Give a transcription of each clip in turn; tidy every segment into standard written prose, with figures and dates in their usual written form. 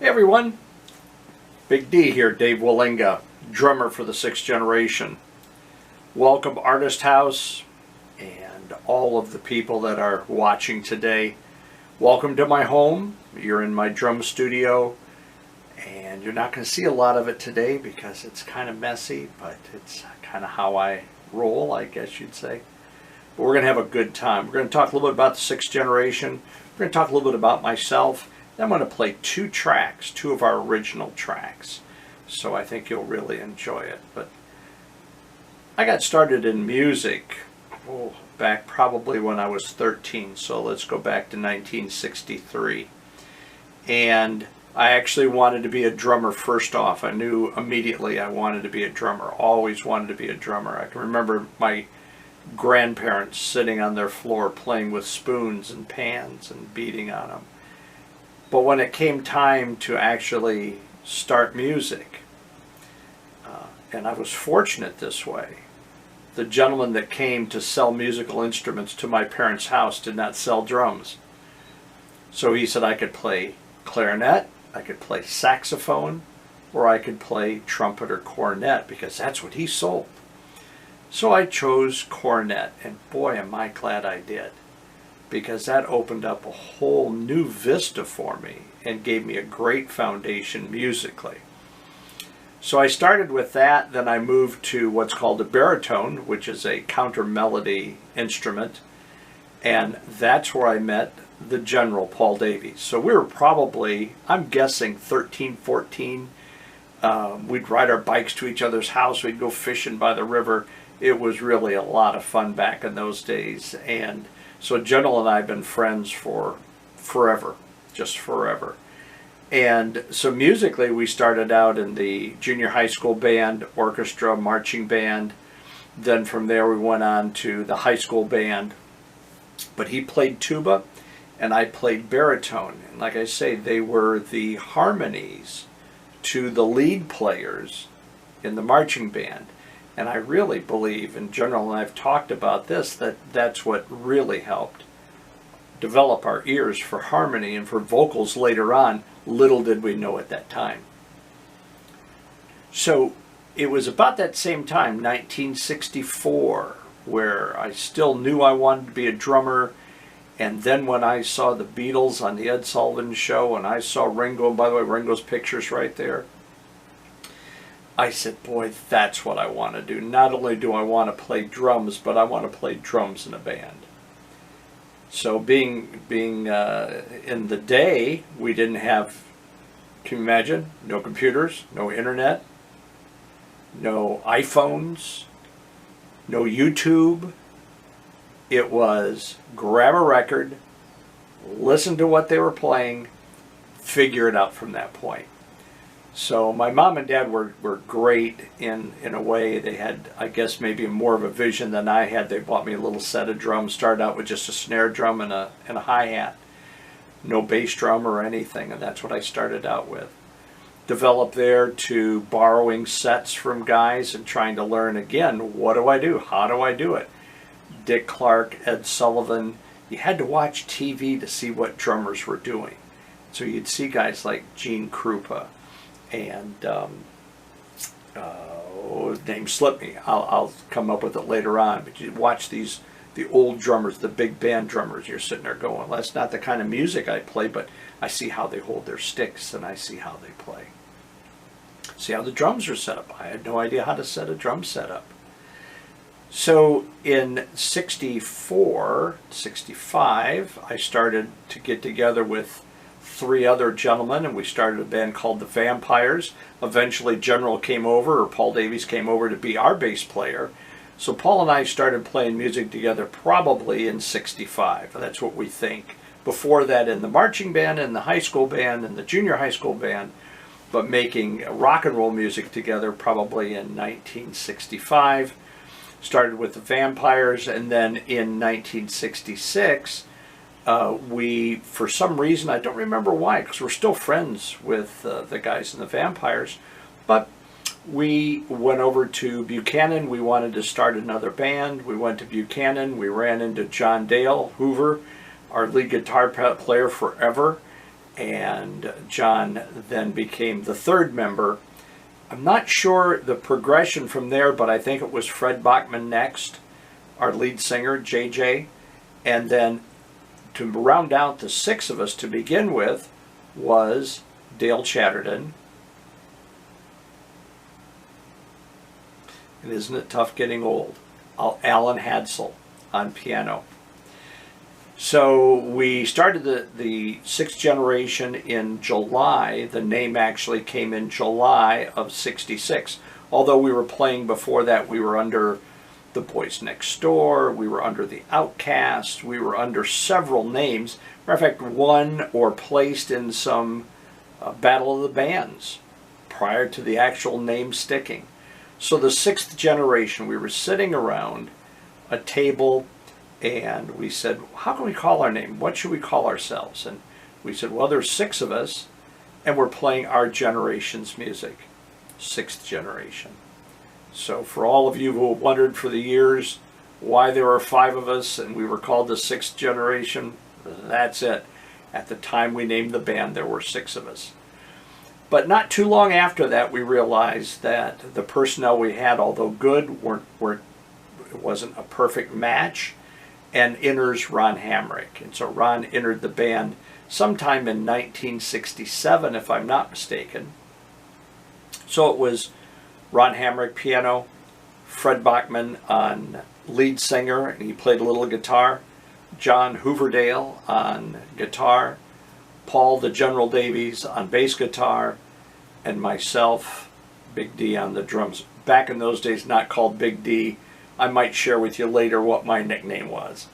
Hey everyone, Big D here, Dave Walenga, drummer for the Sixth Generation. Welcome Artist House and all of the people that are watching today. Welcome to my home. You're in my drum studio and you're not going to see a lot of it today because it's kind of messy, but it's kind of how I roll, I guess you'd say. But we're going to have a good time. We're going to talk a little bit about the Sixth Generation. We're going to talk a little bit about myself. I'm going to play two of our original tracks, so I think you'll really enjoy it. But I got started in music back probably when I was 13, so let's go back to 1963. And I actually wanted to be a drummer first off. I knew immediately I wanted to be a drummer, always wanted to be a drummer. I can remember my grandparents sitting on their floor playing with spoons and pans and beating on them. But when it came time to actually start music, and I was fortunate this way, the gentleman that came to sell musical instruments to my parents' house did not sell drums. So he said I could play clarinet, I could play saxophone, or I could play trumpet or cornet, because that's what he sold. So I chose cornet, and boy am I glad I did, because that opened up a whole new vista for me and gave me a great foundation musically. So I started with that, then I moved to what's called a baritone, which is a counter melody instrument, and that's where I met the General Paul Davies. So we were probably, I'm guessing 13, 14. We'd ride our bikes to each other's house, we'd go fishing by the river. It was really a lot of fun back in those days, and so General and I have been friends for forever, just forever. And so musically we started out in the junior high school band, orchestra, marching band. Then from there we went on to the high school band. But he played tuba and I played baritone. And like I say, they were the harmonies to the lead players in the marching band. And I really believe, in general, and I've talked about this, that that's what really helped develop our ears for harmony and for vocals later on. Little did we know at that time. So it was about that same time, 1964, where I still knew I wanted to be a drummer. And then when I saw the Beatles on the Ed Sullivan Show, and I saw Ringo, and by the way, Ringo's picture's right there, I said, boy, that's what I want to do. Not only do I want to play drums, but I want to play drums in a band. So being in the day, we didn't have, can you imagine, no computers, no internet, no iPhones, no YouTube. It was grab a record, listen to what they were playing, figure it out from that point. So my mom and dad were great in a way. They had, I guess, maybe more of a vision than I had. They bought me a little set of drums, started out with just a snare drum and a hi-hat. No bass drum or anything, and that's what I started out with. Developed there to borrowing sets from guys and trying to learn again, what do I do? How do I do it? Dick Clark, Ed Sullivan. You had to watch TV to see what drummers were doing. So you'd see guys like Gene Krupa, and his name slipped me. I'll come up with it later on. But you watch the old drummers, the big band drummers. You're sitting there going, well, that's not the kind of music I play, but I see how they hold their sticks and I see how they play. See how the drums are set up. I had no idea how to set a drum set up. So in 64, 65, I started to get together with three other gentlemen, and we started a band called the Vampires. Eventually General came over, or Paul Davies came over to be our bass player. So Paul and I started playing music together probably in 65. That's what we think. Before that in the marching band, and the high school band, and the junior high school band, but making rock and roll music together probably in 1965. Started with the Vampires, and then in 1966 we, for some reason, I don't remember why, because we're still friends with the guys in the Vampires, but we went over to Buchanan. We wanted to start another band. We went to Buchanan. We ran into John Dale Hoover, our lead guitar player forever, and John then became the third member. I'm not sure the progression from there, but I think it was Fred Bachman next, our lead singer, JJ, and then to round out the six of us to begin with was Dale Chatterton. And isn't it tough getting old? Alan Hadsel on piano. So we started the sixth generation in July. The name actually came in July of '66. Although we were playing before that, we were under the Boys Next Door, we were under the Outcasts, we were under several names. Matter of fact, won or placed in some Battle of the Bands prior to the actual name sticking. So the sixth generation, we were sitting around a table and we said, how can we call our name? What should we call ourselves? And we said, well, there's six of us and we're playing our generation's music. Sixth generation. So for all of you who have wondered for the years why there are five of us and we were called the sixth generation, that's it. At the time we named the band, there were six of us. But not too long after that, we realized that the personnel we had, although good, it wasn't a perfect match. And enters Ron Hamrick. And so Ron entered the band sometime in 1967, if I'm not mistaken. So it was Ron Hamrick piano, Fred Bachman on lead singer, and he played a little guitar, John Hooverdale on guitar, Paul the General Davies on bass guitar, and myself, Big D, on the drums. Back in those days, not called Big D. I might share with you later what my nickname was.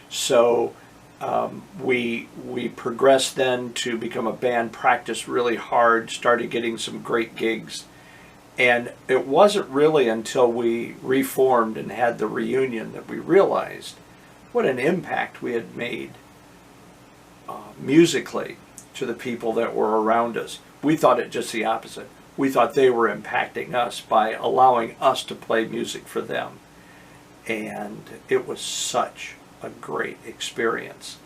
So we progressed then to become a band, practiced really hard, started getting some great gigs. And it wasn't really until we reformed and had the reunion that we realized what an impact we had made musically to the people that were around us. We thought it just the opposite. We thought they were impacting us by allowing us to play music for them. And it was such a great experience.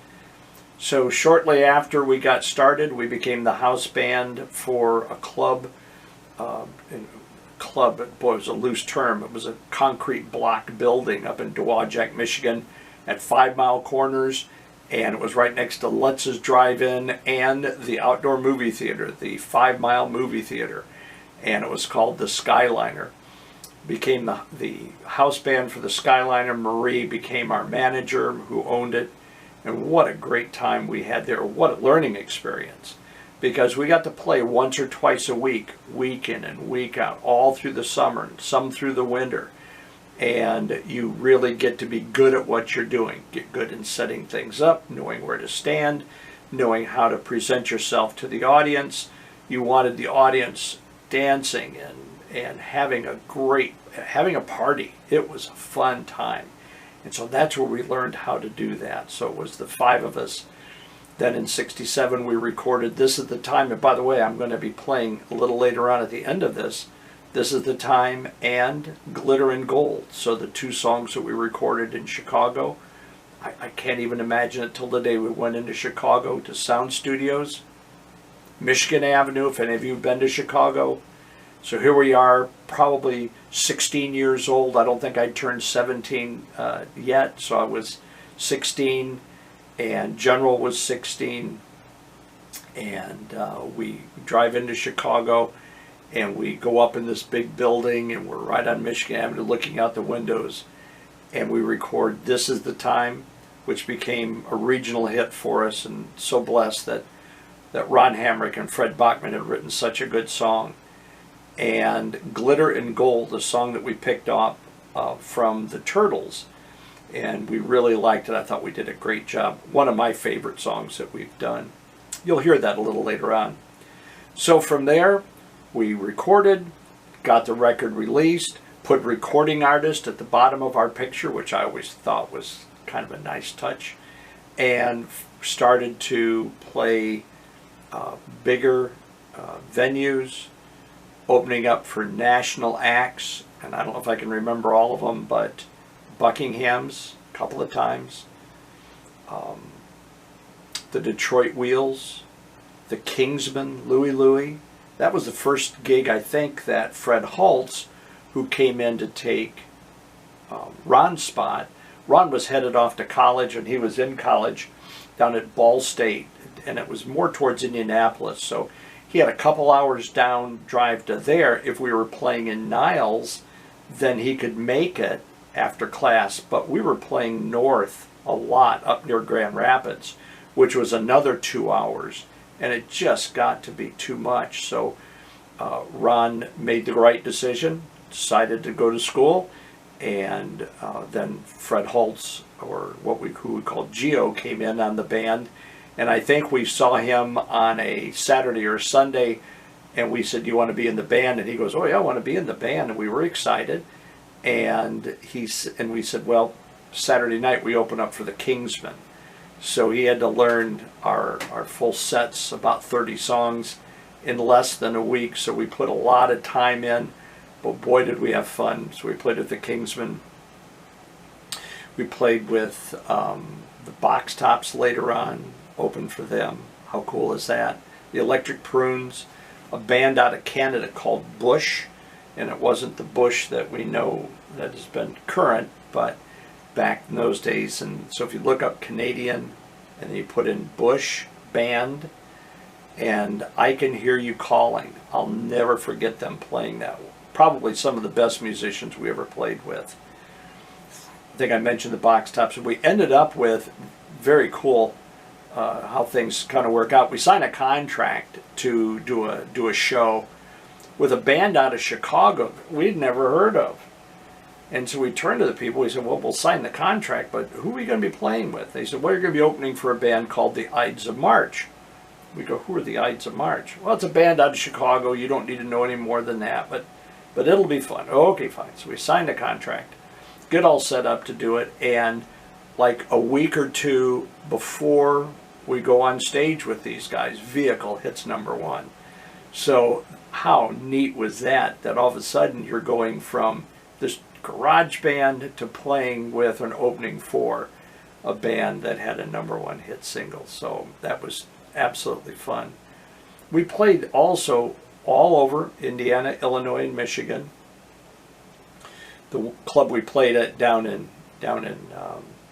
So shortly after we got started, we became the house band for a club. Boy, it was a loose term. It was a concrete block building up in Dowagiac, Michigan at 5 Mile Corners. And it was right next to Lutz's Drive-In and the outdoor movie theater, the 5 Mile Movie Theater. And it was called the Skyliner. Became the house band for the Skyliner. Marie became our manager who owned it. And what a great time we had there. What a learning experience. Because we got to play once or twice a week, week in and week out, all through the summer and some through the winter. And you really get to be good at what you're doing. Get good in setting things up, knowing where to stand, knowing how to present yourself to the audience. You wanted the audience dancing and having a party. It was a fun time. And so that's where we learned how to do that. So it was the five of us. Then in '67 we recorded This Is the Time. And by the way, I'm going to be playing a little later on at the end of this, This Is the Time and Glitter and Gold. So the two songs that we recorded in Chicago. I can't even imagine it till the day we went into Chicago to sound studios. Michigan Avenue, if any of you have been to Chicago. So here we are, probably 16 years old. I don't think I'd turned 17 yet, so I was 16, and General was 16. And we drive into Chicago, and we go up in this big building, and we're right on Michigan Avenue looking out the windows, and we record This Is the Time, which became a regional hit for us, and so blessed that Ron Hamrick and Fred Bachman had written such a good song. And Glitter and Gold, a song that we picked up from the Turtles, and we really liked it. I thought we did a great job. One of my favorite songs that we've done. You'll hear that a little later on. So from there, we recorded, got the record released, put recording artist at the bottom of our picture, which I always thought was kind of a nice touch, and started to play bigger venues, opening up for national acts, and I don't know if I can remember all of them, but Buckingham's a couple of times, the Detroit Wheels, the Kingsmen, Louie Louie. That was the first gig, I think, that Fred Holtz, who came in to take Ron's spot. Ron was headed off to college, and he was in college down at Ball State, and it was more towards Indianapolis. So he had a couple hours down drive to there. If we were playing in Niles, then he could make it after class. But we were playing north a lot, up near Grand Rapids, which was another 2 hours. And it just got to be too much. So Ron made the right decision, decided to go to school, and then Fred Holtz, or who we called Geo, came in on the band. And I think we saw him on a Saturday or Sunday, and we said, "Do you want to be in the band?" And he goes, "Oh yeah, I want to be in the band." And we were excited. And we said, "Well, Saturday night we open up for the Kingsmen." So he had to learn our full sets, about 30 songs, in less than a week. So we put a lot of time in, but boy did we have fun. So we played with the Kingsmen. We played with the Box Tops later on, opened for them. How cool is that? The Electric Prunes, a band out of Canada called Bush, and it wasn't the Bush that we know that has been current, but back in those days. And so if you look up Canadian and you put in Bush band and I Can Hear You Calling, I'll never forget them playing that. Probably some of the best musicians we ever played with. I think I mentioned the Box Tops. We ended up with, very cool how things kind of work out. We signed a contract to do a show with a band out of Chicago we'd never heard of. And so we turned to the people, we said, "Well, we'll sign the contract, but who are we going to be playing with?" They said, "Well, you're going to be opening for a band called the Ides of March." We go, "Who are the Ides of March?" "Well, it's a band out of Chicago. You don't need to know any more than that, but it'll be fun." "Oh, okay, fine." So we signed a contract, get all set up to do it, and like a week or two before we go on stage with these guys, Vehicle hits #1. So how neat was that, that all of a sudden you're going from this garage band to playing with an opening for a band that had a #1 hit single. So that was absolutely fun. We played also all over Indiana, Illinois, and Michigan. The club we played at down in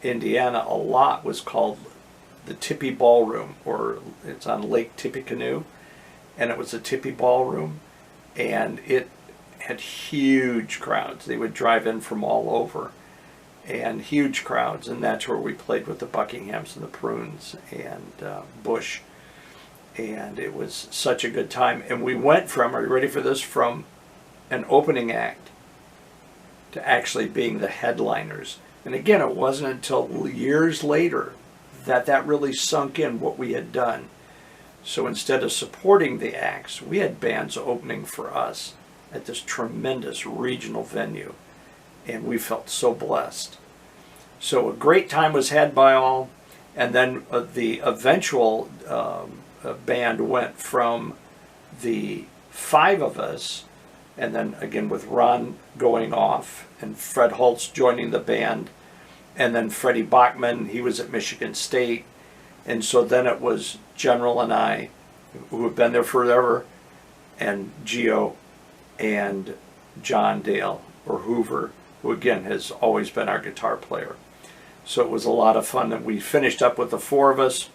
Indiana a lot was called the Tippy Ballroom, or it's on Lake Tippecanoe, and it was a Tippy Ballroom, and it had huge crowds. They would drive in from all over, and huge crowds, and that's where we played with the Buckinghams and the Prunes and Bush, and it was such a good time. And we went from, are you ready for this, from an opening act to actually being the headliners. And again, it wasn't until years later that really sunk in what we had done. So instead of supporting the acts, we had bands opening for us at this tremendous regional venue, and we felt so blessed. So a great time was had by all, and then the eventual band went from the 5 of us, and then again with Ron going off and Fred Holtz joining the band, and then Freddie Bachman, he was at Michigan State, and so then it was General and I, who have been there forever, and Geo, and John Dale, or Hoover, who again has always been our guitar player. So it was a lot of fun, and we finished up with the 4 of us,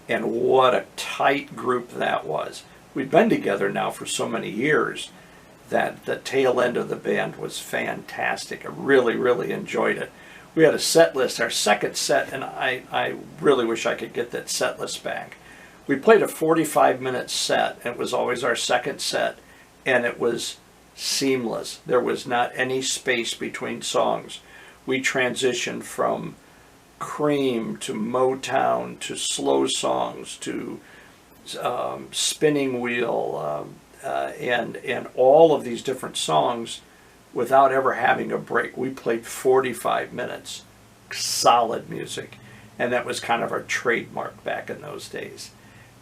and what a tight group that was. We've been together now for so many years that the tail end of the band was fantastic. I really, really enjoyed it. We had a set list, our second set, and I really wish I could get that set list back. We played a 45-minute set, and it was always our second set, and it was seamless. There was not any space between songs. We transitioned from Cream to Motown to slow songs to Spinning Wheel, and all of these different songs without ever having a break. We played 45 minutes, solid music, and that was kind of our trademark back in those days.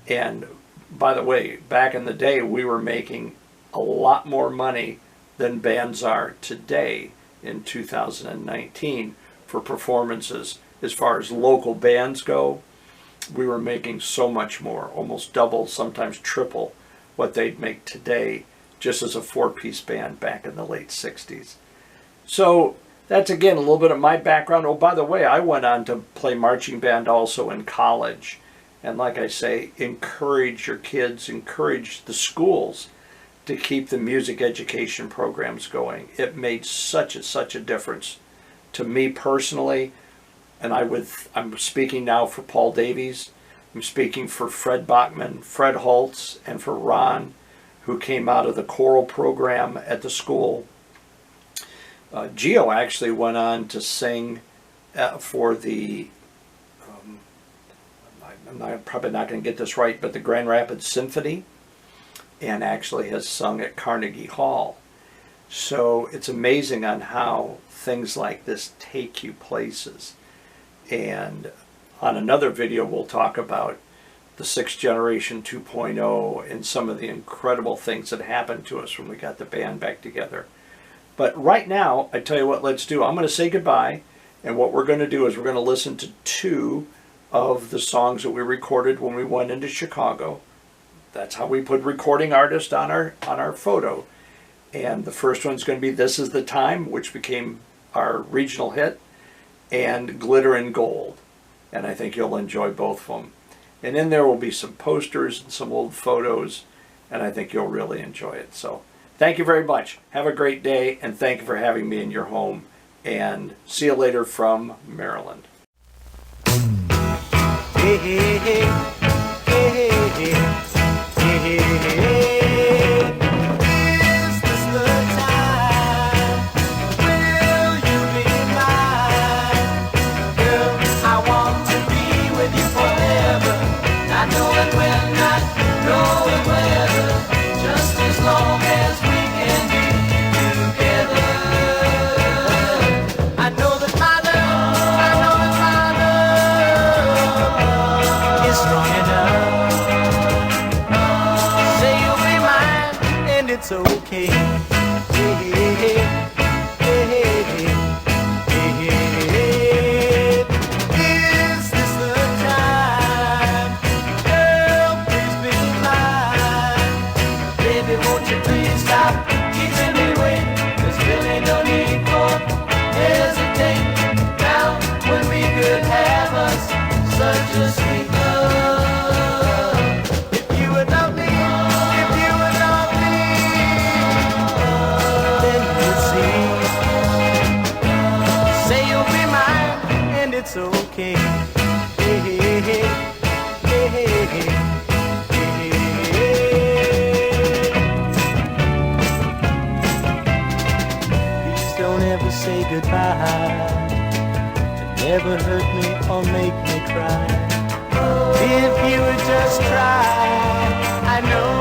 And by the way, back in the day, we were making a lot more money than bands are today in 2019 for performances. As far as local bands go, we were making so much more, almost double, sometimes triple what they'd make today just as a four-piece band back in the late 60s. So that's, again, a little bit of my background. Oh, by the way, I went on to play marching band also in college. And like I say, encourage your kids, encourage the schools to keep the music education programs going. It made such a difference to me personally. And I'm speaking now for Paul Davies. I'm speaking for Fred Bachman, Fred Holtz, and for Ron, who came out of the choral program at the school. Gio actually went on to sing for the, I'm probably not going to get this right, but the Grand Rapids Symphony, and actually has sung at Carnegie Hall. So it's amazing on how things like this take you places. And on another video, we'll talk about the Sixth Generation 2.0 and some of the incredible things that happened to us when we got the band back together. But right now, I tell you what, let's do. I'm going to say goodbye, and what we're going to do is we're going to listen to two of the songs that we recorded when we went into Chicago. That's how we put recording artist on our photo. And the first one's going to be This Is the Time, which became our regional hit, and Glitter and Gold. And I think you'll enjoy both of them. And in there will be some posters and some old photos, and I think you'll really enjoy it. So thank you very much. Have a great day, and thank you for having me in your home. And see you later from Maryland. Hey, hey, hey, hey, hey, hey, hey, hey. Is this the time? Will you be mine? Girl, I want to be with you forever. Not knowing when, not knowing whether. Just as long as we can be together. I know that my love, I know that my love is strong enough. Say you'll be mine, and it's okay. Hey, hey, hey, hey, hey, hey, hey. Is this the time? Girl, please be mine. Baby, won't you please stop keeping me waiting? There's really no need for hesitate. Now when we could have us such a sweet love. If you would love me, if you would love me, then you'll see. Say you'll be mine, and it's okay. Hey, hey, hey, hey, hey, hey, hey, hey. Please don't ever say goodbye. Never hurt me or make me cry. If you would just try, I know